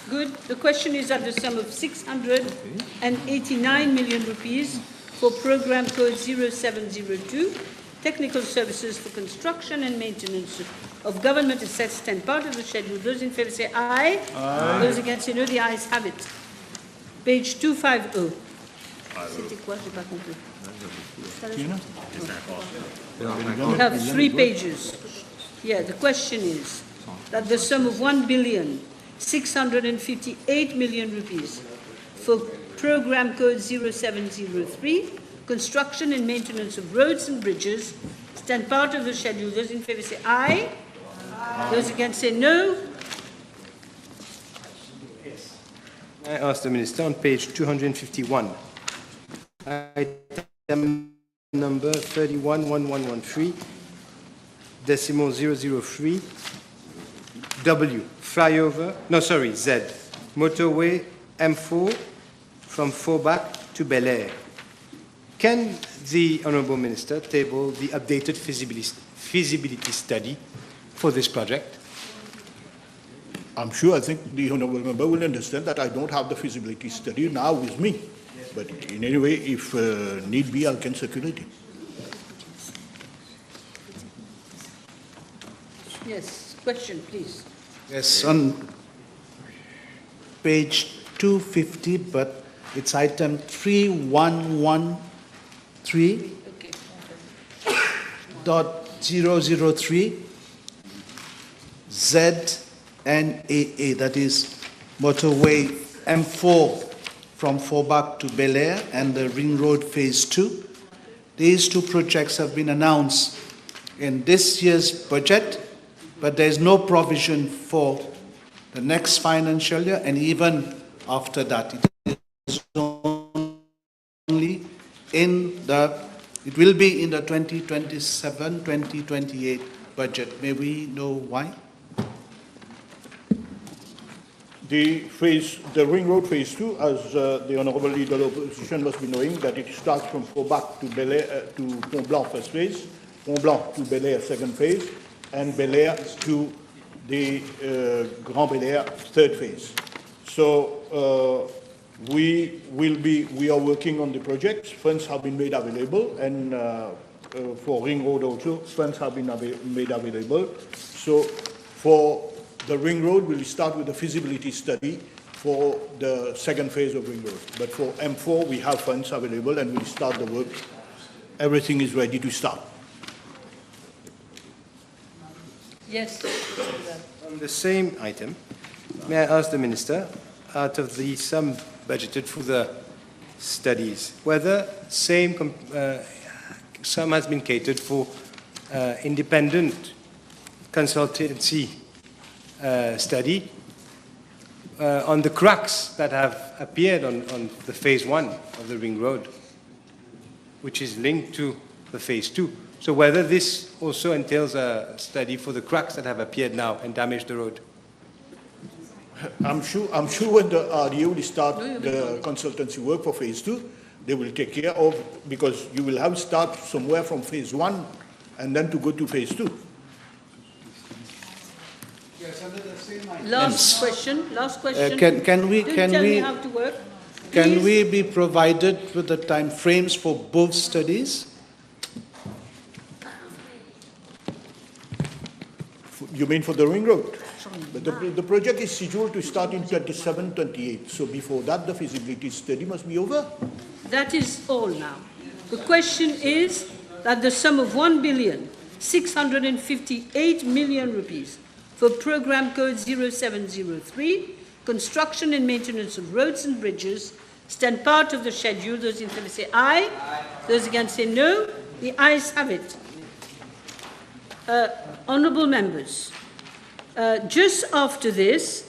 Good. The question is at the sum of 689 million rupees for program code 0702, technical services for construction and maintenance of government assets, 10 part of the schedule. Those in favour say aye. Aye. Those against say no. The ayes have it. Page 250. C'était quoi? J'ai pas compris. We have 3 pages. Yeah, the question is that the sum of 1,658 million rupees for program code 0703, construction and maintenance of roads and bridges, stand part of the schedule. Those in favour say aye. Aye. Those against say no. I ask the Minister on page 251. Item number 311113, decimal 003, W, flyover, no, sorry, Z, motorway M4 from Forbach to Bel Air. Can the Honourable Minister table the updated feasibility study for this project? I'm sure, I think the Honourable Member will understand that I don't have the feasibility study now with me. But in any way, if need be, I can circulate it. Yes, question, please. Yes, on page 250, but it's item 3113. Okay. .003 ZNAA, that is motorway M4 from Forbach to Bel Air and the Ring Road Phase 2. These 2 projects have been announced in this year's budget, but there is no provision for the next financial year and even after that. It is only in the, it will be in the 2027-2028 budget. May we know why? The Ring Road Phase 2, as the Honourable Leader of the Opposition must be knowing, that it starts from Forbach to Bel Air, to Pont Blanc first phase, Pont Blanc to Bel Air second phase, and Bel Air to the Grand Bel Air third phase. So we are working on the projects. Funds have been made available, and for Ring Road also, funds have been made available. So for the Ring Road, we'll start with the feasibility study for the second phase of Ring Road. But for M4, we have funds available and we'll start the work. Everything is ready to start. Yes. On the same item, may I ask the Minister, out of the sum budgeted for the studies, whether same sum has been catered for independent consultancy study on the cracks that have appeared on the phase 1 of the Ring Road, which is linked to the phase 2. So whether this also entails a study for the cracks that have appeared now and damaged the road. I'm sure when the RDA will start the consultancy work for phase 2, they will take care of, because you will have start somewhere from phase 1 and then to go to phase 2. Last question. Can we be provided with the time frames for both studies? You mean for the Ring Road? But the project is scheduled to start in 27-28. So before that, the feasibility study must be over. That is all now. The question is that the sum of 1,658 million rupees for program code 0703, construction and maintenance of roads and bridges, stand part of the schedule. Those in favour say aye. Aye. Those against say no. The ayes have it. Honourable members, just after this,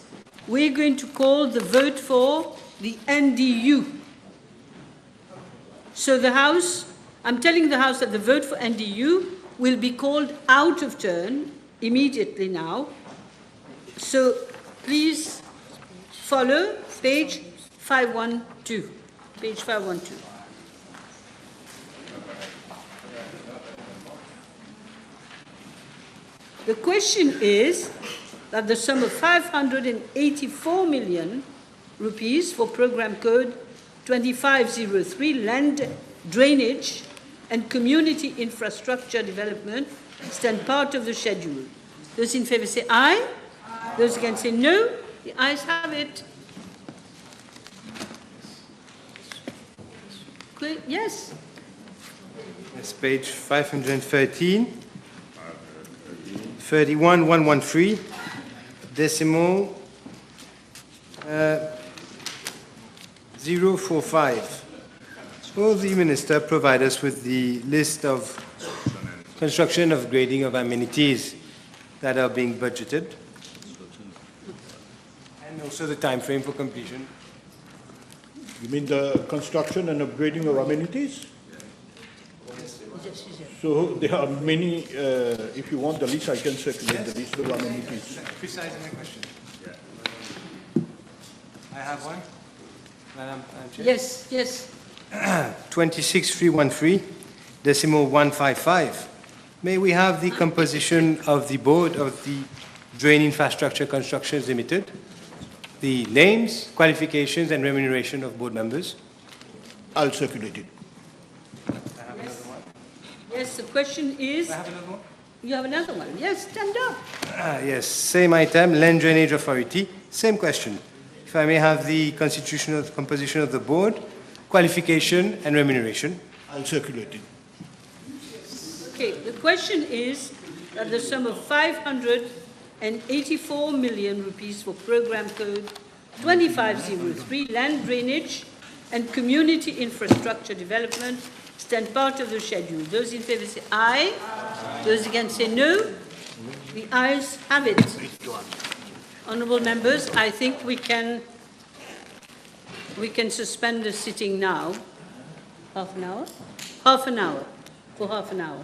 we're going to call the vote for the NDU. So the House, I'm telling the House that the vote for NDU will be called out of turn immediately now. So please follow page 512. Page 512. The question is that the sum of 584 million rupees for program code 2503 land drainage and community infrastructure development stand part of the schedule. Those in favour say aye. Those against say no. The ayes have it. Yes. That's page 513. 31113, decimal 045. Will the Minister provide us with the list of construction of grading of amenities that are being budgeted? And also the time frame for completion? You mean the construction and upgrading of amenities? So there are many, if you want the list, I can circulate the list of amenities. Precise in my question. I have one. Madam Chair. Yes, yes. 26313, decimal 155. May we have the composition of the board of the Drain Infrastructure Constructions Limited, the names, qualifications, and remuneration of board members? I'll circulate it. Yes, the question is... I have another one? You have another one. Yes, stand up. Yes, same item, Land Drainage Authority, same question. If I may have the constitutional composition of the board, qualification, and remuneration? I'll circulate it. Okay, the question is that the sum of 584 million rupees for program code 2503 land drainage and community infrastructure development stand part of the schedule. Those in favour say aye. Those against say no. The ayes have it. Honourable members, I think we can suspend the sitting now. Half an hour? Half an hour. For half an hour.